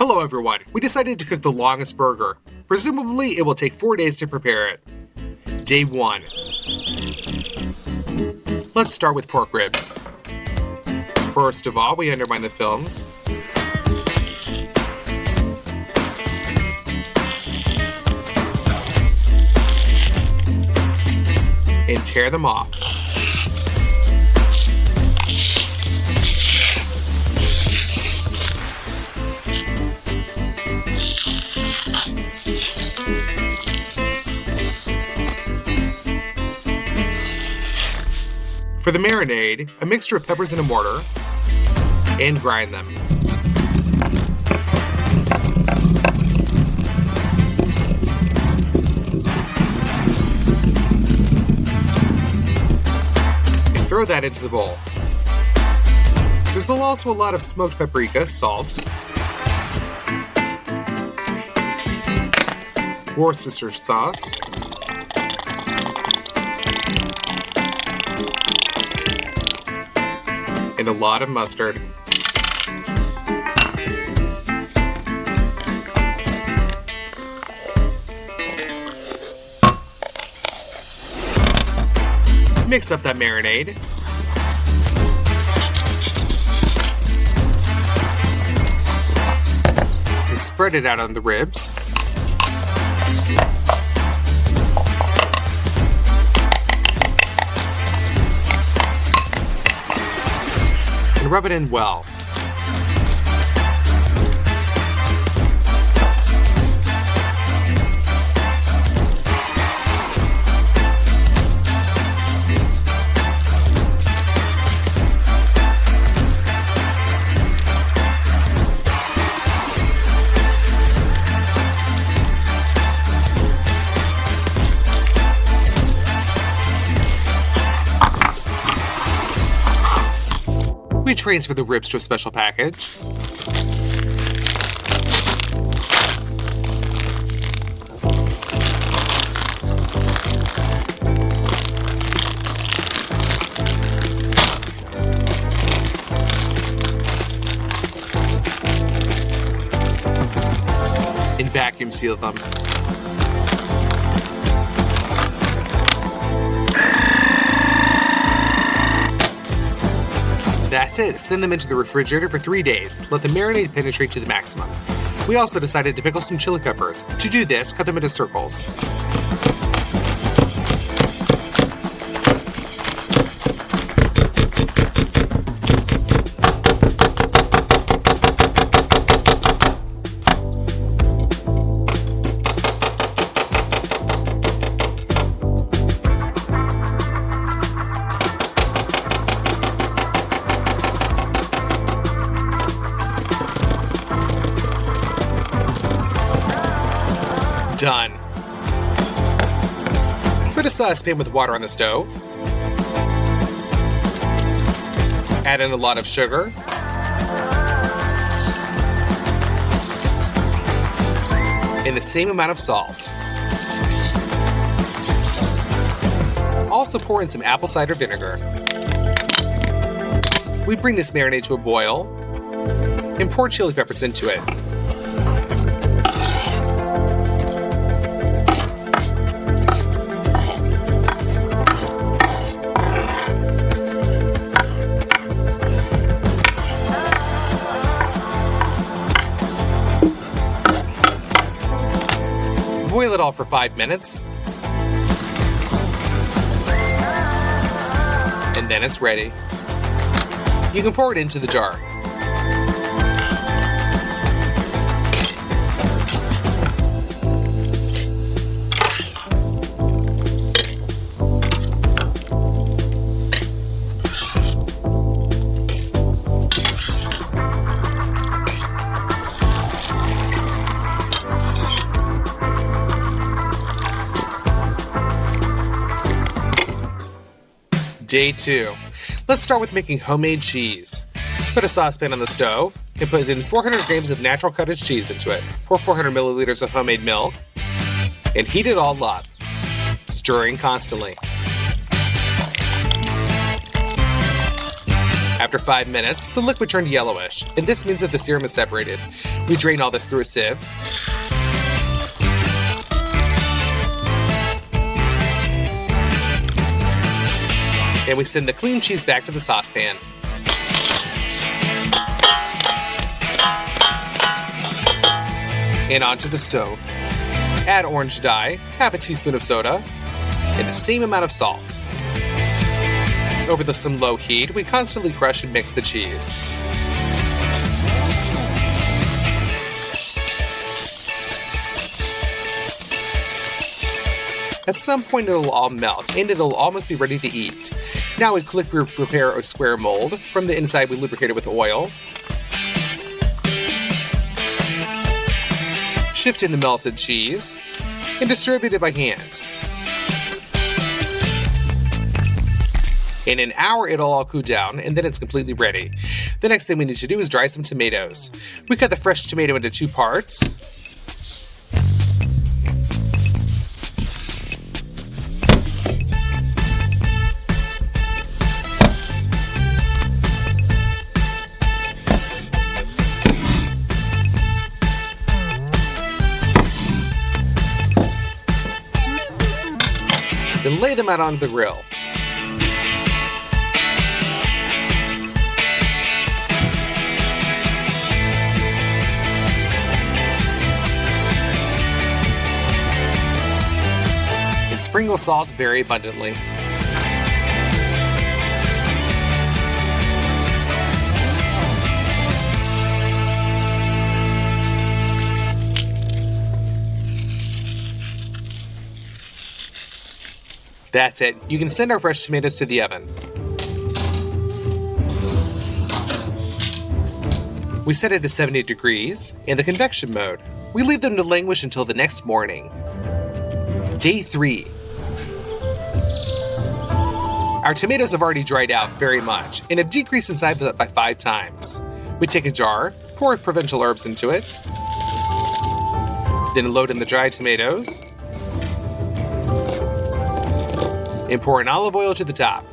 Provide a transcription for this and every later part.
Hello everyone, we decided to cook the longest burger. Presumably, it will take 4 days to prepare it. Day 1. Let's start with pork ribs. First of all, we undermine the films. And tear them off. For the marinade, a mixture of peppers in a mortar, and grind them. And throw that into the bowl. There's also a lot of smoked paprika, salt, Worcestershire sauce, and a lot of mustard. Mix up that marinade. And spread it out on the ribs. And rub it in well. We transfer the ribs to a special package. And vacuum seal them. That's it. Send them into the refrigerator for 3 days. Let the marinade penetrate to the maximum. We also decided to pickle some chili peppers. To do this, cut them into circles. Done. Put a saucepan with water on the stove. Add in a lot of sugar. And the same amount of salt. Also pour in some apple cider vinegar. We bring this marinade to a boil and pour chili peppers into it. Boil it all for 5 minutes. And then it's ready. You can pour it into the jar. Day 2. Let's start with making homemade cheese. Put a saucepan on the stove and put in 400 grams of natural cottage cheese into it. Pour 400 milliliters of homemade milk and heat it all up, stirring constantly. After 5 minutes, the liquid turned yellowish, and this means that the serum is separated. We drain all this through a sieve. And we send the clean cheese back to the saucepan. And onto the stove. Add orange dye, half a teaspoon of soda, and the same amount of salt. Over some low heat, we constantly crush and mix the cheese. At some point it'll all melt, and it'll almost be ready to eat. Now we quickly prepare a square mold. From the inside we lubricate it with oil. Shift in the melted cheese, and distribute it by hand. In an hour, it'll all cool down, and then it's completely ready. The next thing we need to do is dry some tomatoes. We cut the fresh tomato into 2 parts. Then lay them out on the grill. And sprinkle salt very abundantly. That's it. You can send our fresh tomatoes to the oven. We set it to 70 degrees in the convection mode. We leave them to languish until the next morning. Day 3. Our tomatoes have already dried out very much and have decreased in size by 5 times. We take a jar, pour provincial herbs into it, then load in the dried tomatoes, and pour an olive oil to the top.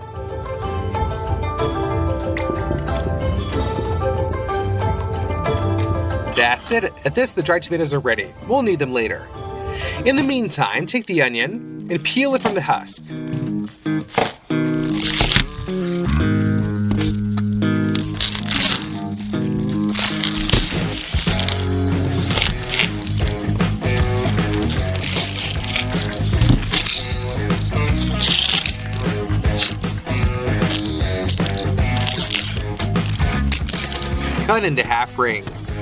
That's it. At this, the dried tomatoes are ready. We'll need them later. In the meantime, take the onion and peel it from the husk. Cut into half rings.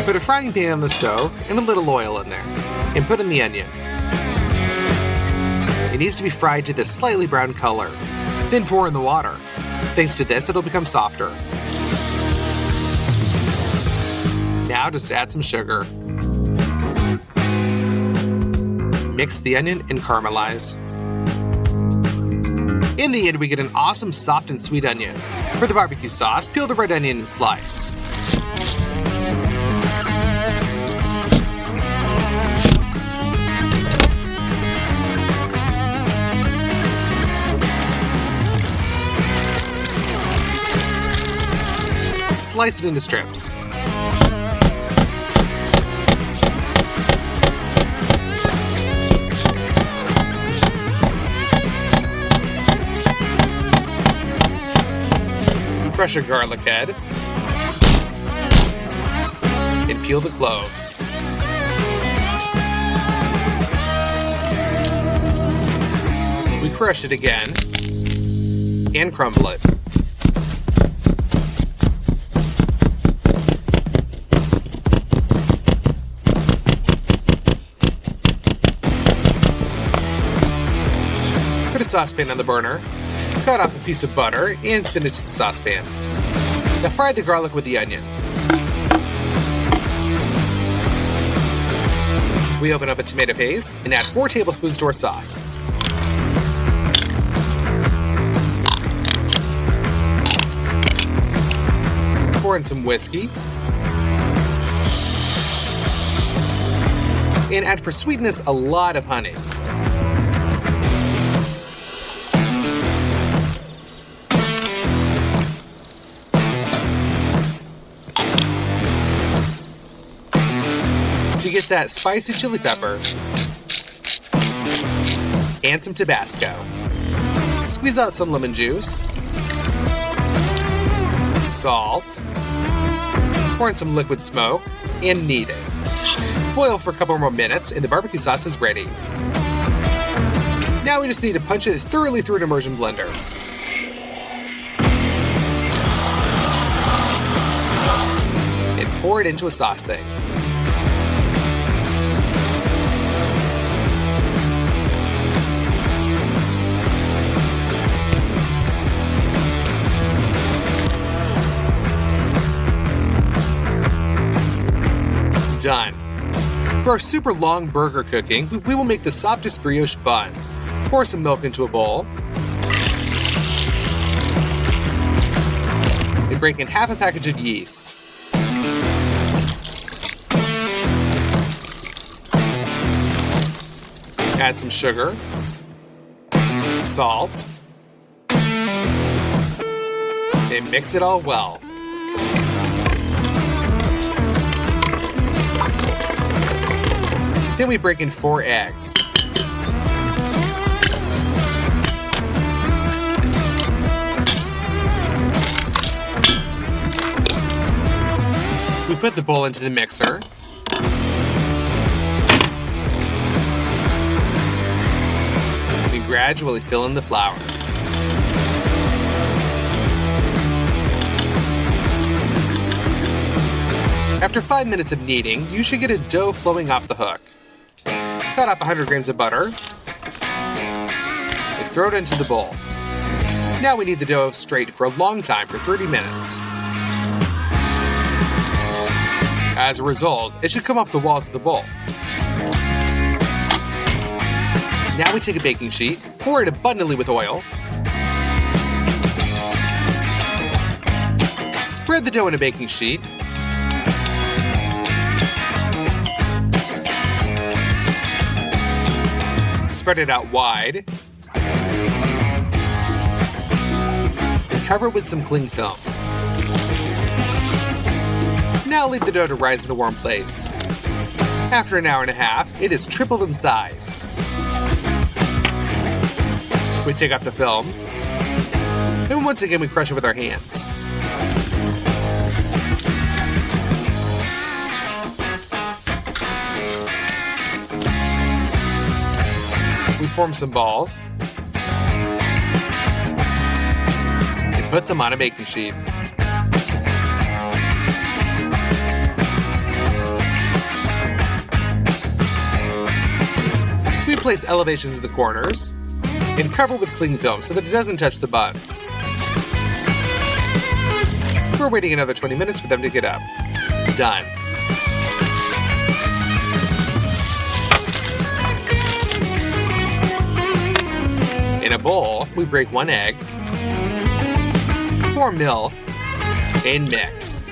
Put a frying pan on the stove and a little oil in there, and put in the onion. It needs to be fried to this slightly brown color. Then pour in the water. Thanks to this, it'll become softer. Now just add some sugar. Mix the onion and caramelize. In the end, we get an awesome soft and sweet onion. For the barbecue sauce, peel the red onion and slice. Slice it into strips. Crush a garlic head and peel the cloves. We crush it again and crumble it. Put a saucepan on the burner. Cut off a piece of butter and send it to the saucepan. Now fry the garlic with the onion. We open up a tomato paste and add 4 tablespoons to our sauce. Pour in some whiskey. And add for sweetness a lot of honey. To get that spicy chili pepper and some Tabasco. Squeeze out some lemon juice, salt, pour in some liquid smoke, and knead it. Boil for a couple more minutes and the barbecue sauce is ready. Now we just need to punch it thoroughly through an immersion blender. And pour it into a sauce thing. Done. For our super long burger cooking, we will make the softest brioche bun. Pour some milk into a bowl. And break in half a package of yeast. Add some sugar, salt, and mix it all well. Then we break in 4 eggs. We put the bowl into the mixer. We gradually fill in the flour. After 5 minutes of kneading, you should get a dough flowing off the hook. Cut off 100 grams of butter and throw it into the bowl. Now we knead the dough straight for a long time, for 30 minutes. As a result, it should come off the walls of the bowl. Now we take a baking sheet, pour it abundantly with oil, spread the dough in a baking sheet, spread it out wide, and cover it with some cling film. Now leave the dough to rise in a warm place. After an hour and a half, it is tripled in size. We take off the film, and once again we crush it with our hands. We form some balls and put them on a baking sheet. We place elevations in the corners and cover with cling film so that it doesn't touch the buns. We're waiting another 20 minutes for them to get up. Done. In a bowl, we break 1 egg, pour milk, and mix.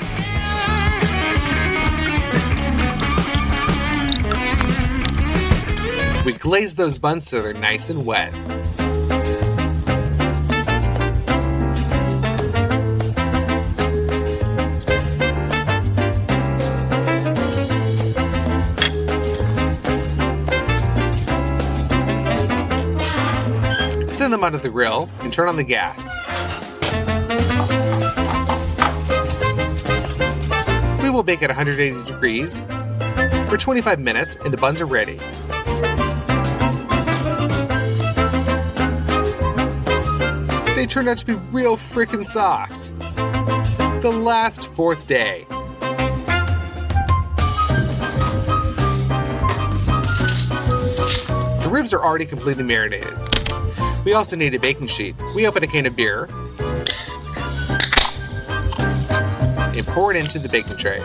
We glaze those buns so they're nice and wet. Send them onto the grill and turn on the gas. We will bake at 180 degrees for 25 minutes and the buns are ready. They turned out to be real frickin' soft. The last 4th day. The ribs are already completely marinated. We also need a baking sheet. We open a can of beer and pour it into the baking tray.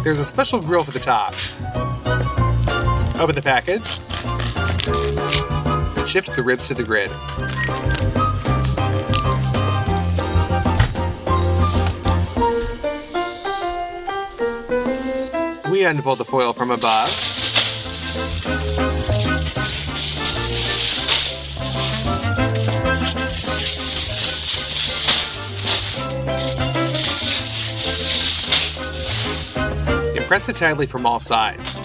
There's a special grill for the top. Open the package shift the ribs to the grid. We unfold the foil from above. And press it tightly from all sides.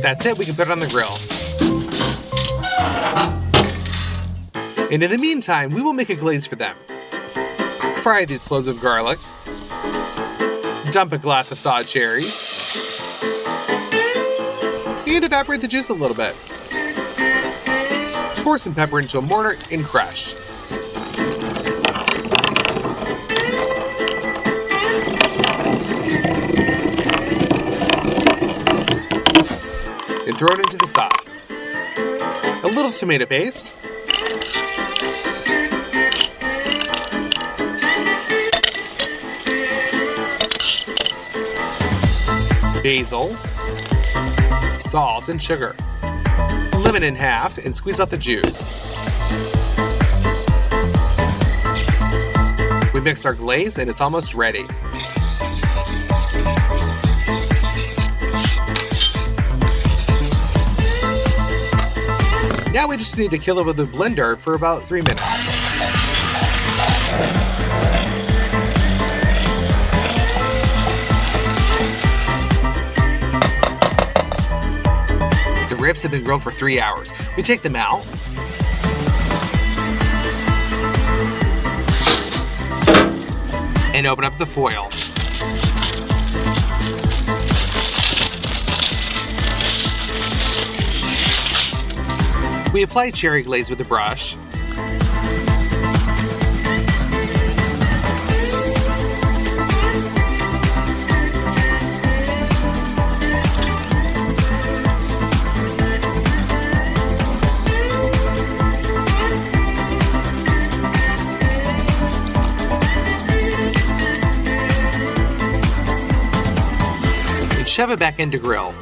That's it, we can put it on the grill. And in the meantime, we will make a glaze for them. Fry these cloves of garlic. Dump a glass of thawed cherries. And evaporate the juice a little bit. Pour some pepper into a mortar and crush. And throw it into the sauce. A little tomato paste. Basil, salt, and sugar. Lemon in half and squeeze out the juice. We mix our glaze and it's almost ready. Now we just need to kill it with a blender for about 3 minutes. The ribs have been grilled for 3 hours. We take them out. And open up the foil. We apply cherry glaze with a brush. And shove it back into grill.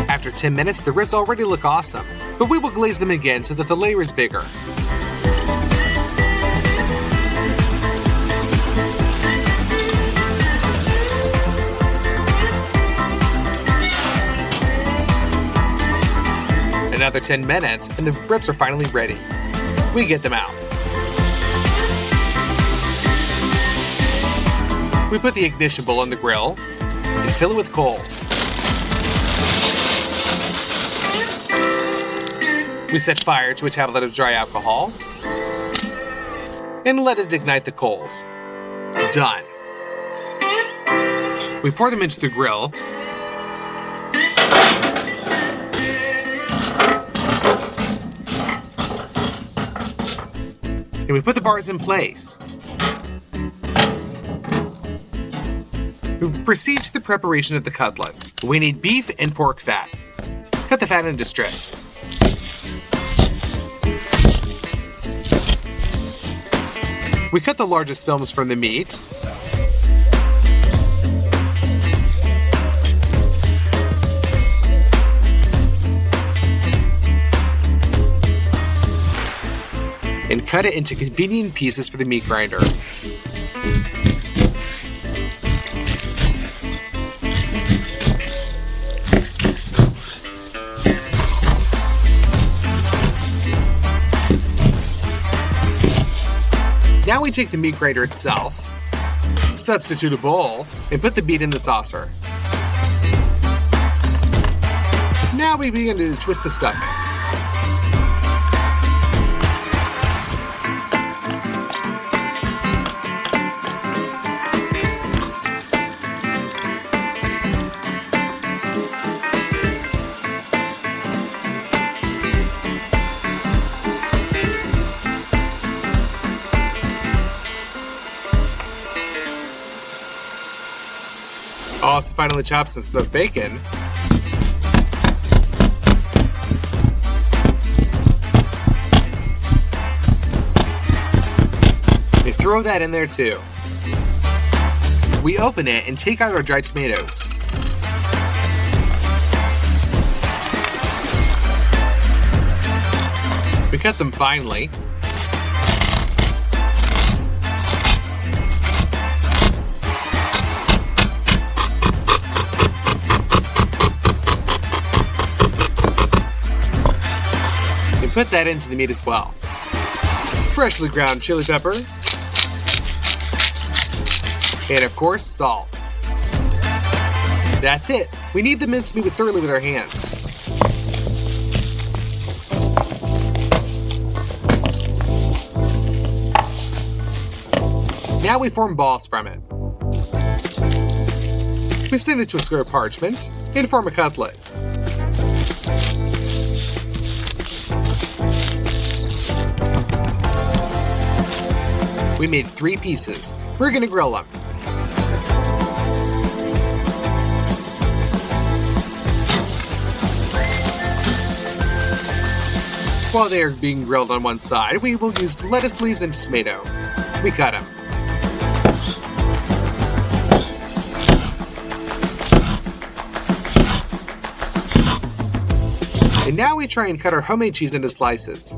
After 10 minutes, the ribs already look awesome, but we will glaze them again so that the layer is bigger. Another 10 minutes, and the ribs are finally ready. We get them out. We put the ignition bowl on the grill and fill it with coals. We set fire to a tablet of dry alcohol and let it ignite the coals. Done. We pour them into the grill. And we put the bars in place. We proceed to the preparation of the cutlets. We need beef and pork fat. Cut the fat into strips. We cut the largest films from the meat. And cut it into convenient pieces for the meat grinder. Now we take the meat grinder itself, substitute a bowl, and put the meat in the saucer. Now we begin to twist the stuffing. Also finally chop some smoked bacon. And Throw that in there too. We open it and take out our dried tomatoes. We cut them finely. And put that into the meat as well. Freshly ground chili pepper. And of course, salt. That's it. We knead the minced meat thoroughly with our hands. Now we form balls from it. We send it to a square of parchment and form a cutlet. We made 3 pieces. We're gonna grill them. While they are being grilled on one side, we will use lettuce leaves and tomato. We cut them. And now we try and cut our homemade cheese into slices.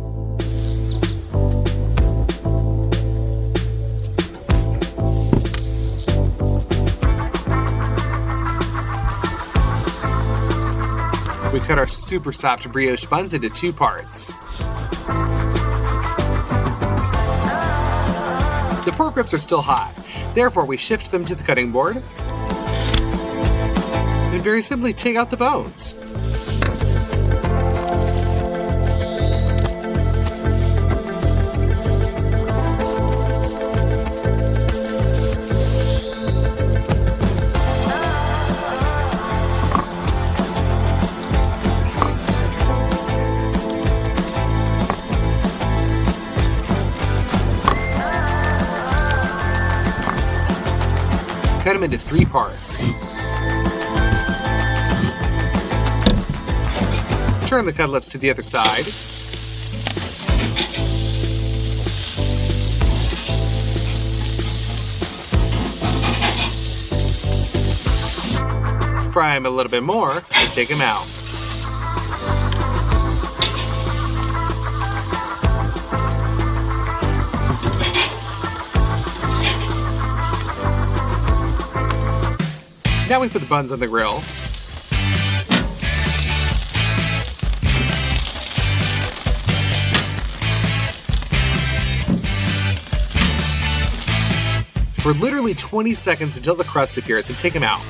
We cut our super soft brioche buns into 2 parts. The pork ribs are still hot, therefore we shift them to the cutting board and very simply take out the bones. Cut them into 3 parts. Turn the cutlets to the other side. Fry them a little bit more and take them out. Now we put the buns on the grill. For literally 20 seconds until the crust appears and take them out.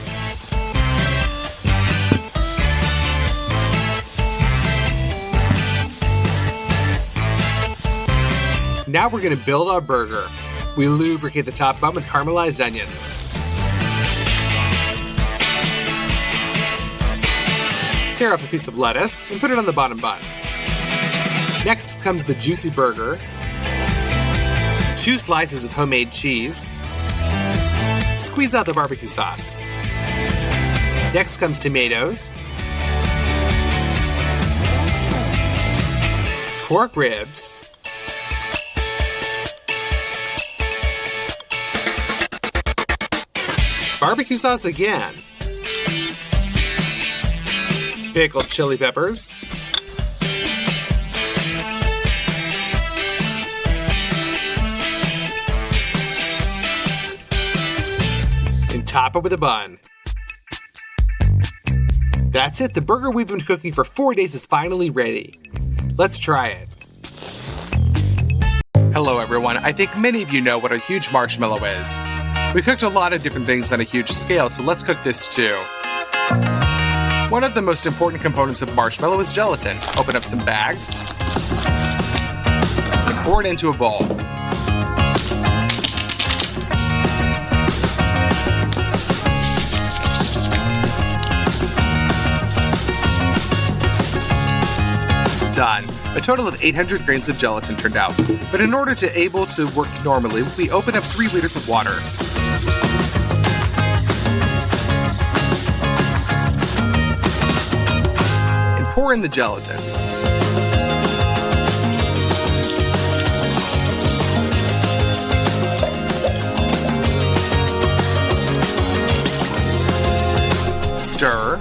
Now we're going to build our burger. We lubricate the top bun with caramelized onions. Tear off a piece of lettuce and put it on the bottom bun. Next comes the juicy burger, 2 slices of homemade cheese, squeeze out the barbecue sauce. Next comes tomatoes, pork ribs, barbecue sauce again, pickled chili peppers, and top it with a bun. That's it, the burger we've been cooking for 4 days is finally ready. Let's try it. Hello everyone, I think many of you know what a huge marshmallow is. We cooked a lot of different things on a huge scale, so let's cook this too. One of the most important components of marshmallow is gelatin. Open up some bags and pour it into a bowl. Done. A total of 800 grains of gelatin turned out, but in order to able to work normally, we open up 3 liters of water. Pour in the gelatin. Stir.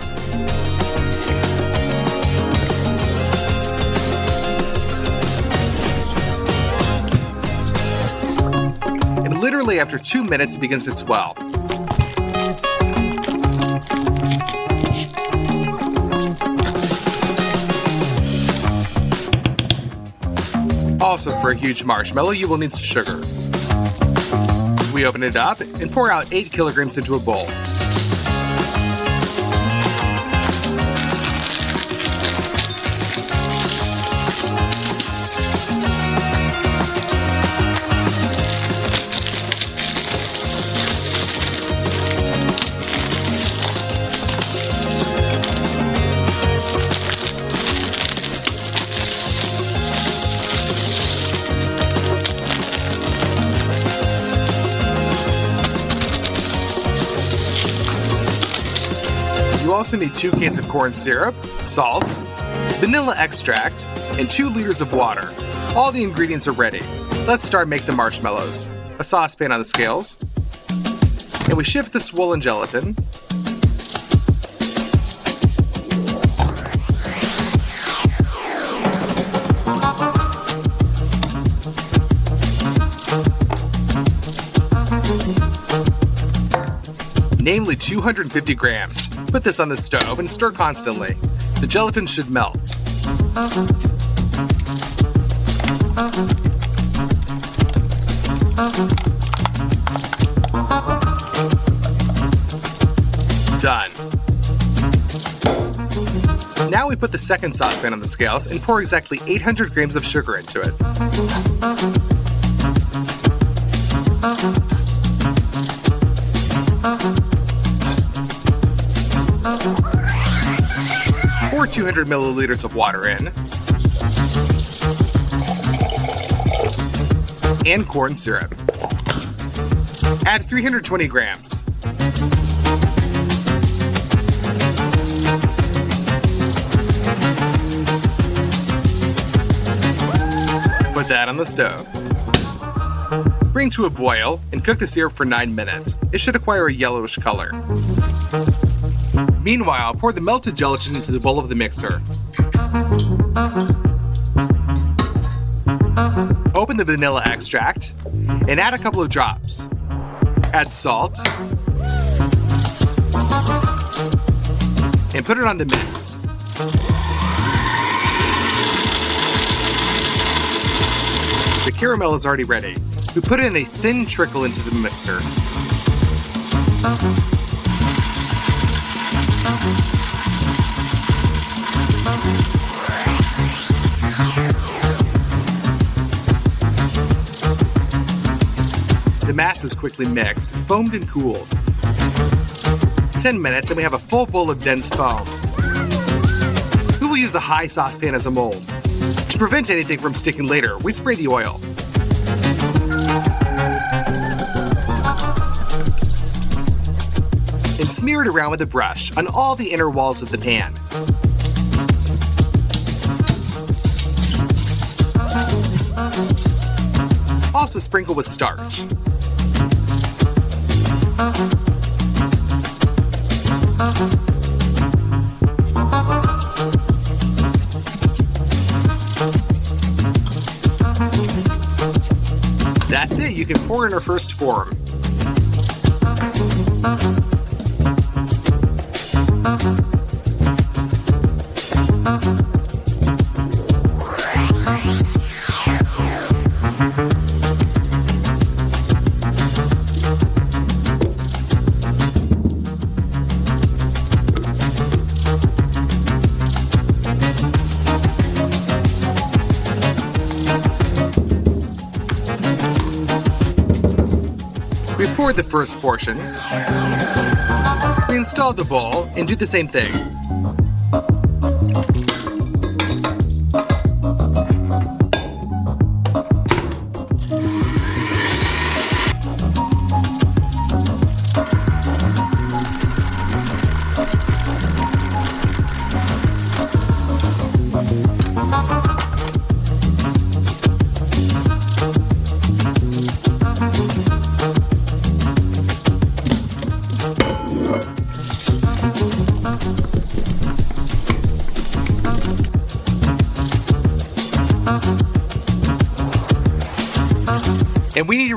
And literally after 2 minutes, it begins to swell. Also, for a huge marshmallow, you will need some sugar. We open it up and pour out 8 kilograms into a bowl. You also need 2 cans of corn syrup, salt, vanilla extract, and 2 liters of water. All the ingredients are ready. Let's start making the marshmallows. A saucepan on the scales, and we shift the swollen gelatin. Namely 250 grams. Put this on the stove and stir constantly. The gelatin should melt. Done. Now we put the second saucepan on the scales and pour exactly 800 grams of sugar into it. Pour 200 milliliters of water in. And corn syrup. Add 320 grams. Put that on the stove. Bring to a boil and cook the syrup for 9 minutes. It should acquire a yellowish color. Meanwhile, pour the melted gelatin into the bowl of the mixer. Open the vanilla extract and add a couple of drops. Add salt and put it on the mix. The caramel is already ready. We put in a thin trickle into the mixer. The mass is quickly mixed, foamed and cooled. 10 minutes and we have a full bowl of dense foam. We will use a high saucepan as a mold. To prevent anything from sticking later, we spray the oil. And smear it around with a brush on all the inner walls of the pan. Also sprinkle with starch. That's it, you can pour in our first form. We poured the first portion. We installed the bowl and do the same thing.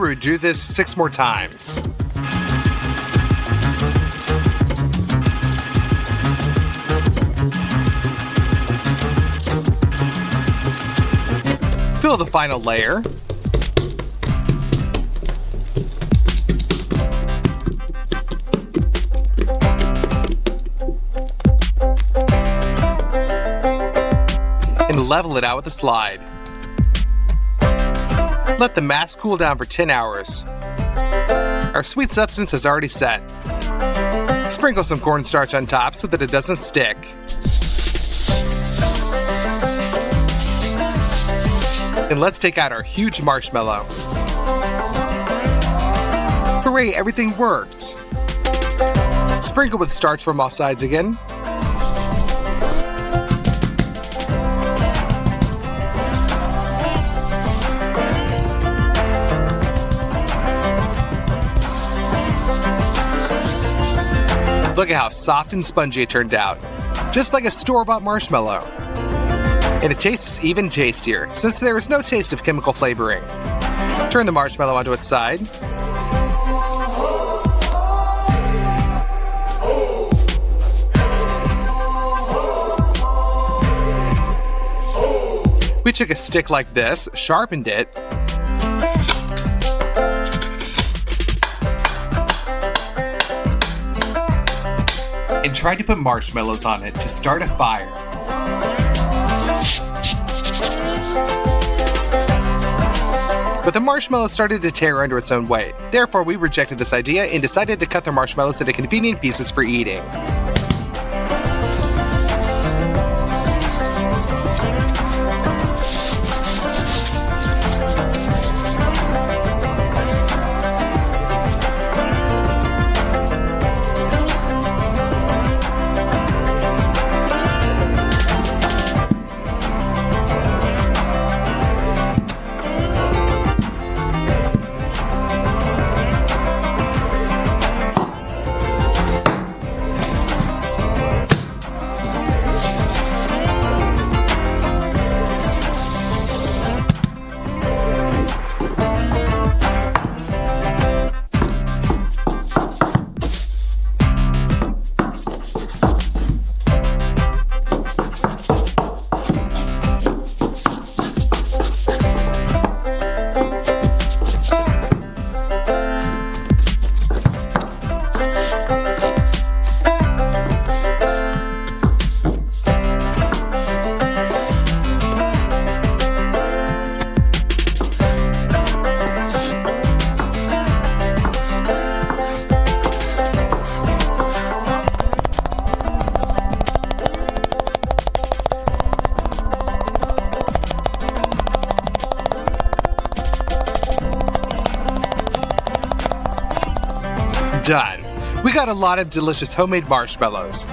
we would do this 6 more times. Fill the final layer. And level it out with a slide. Let the mass cool down for 10 hours. Our sweet substance has already set. Sprinkle some cornstarch on top so that it doesn't stick. And let's take out our huge marshmallow. Hooray, everything worked! Sprinkle with starch from all sides again. Look at how soft and spongy it turned out. Just like a store-bought marshmallow. And it tastes even tastier, since there is no taste of chemical flavoring. Turn the marshmallow onto its side. We took a stick like this, sharpened it, and tried to put marshmallows on it to start a fire. But the marshmallow started to tear under its own weight. Therefore, we rejected this idea and decided to cut the marshmallows into convenient pieces for eating. Done. We got a lot of delicious homemade marshmallows.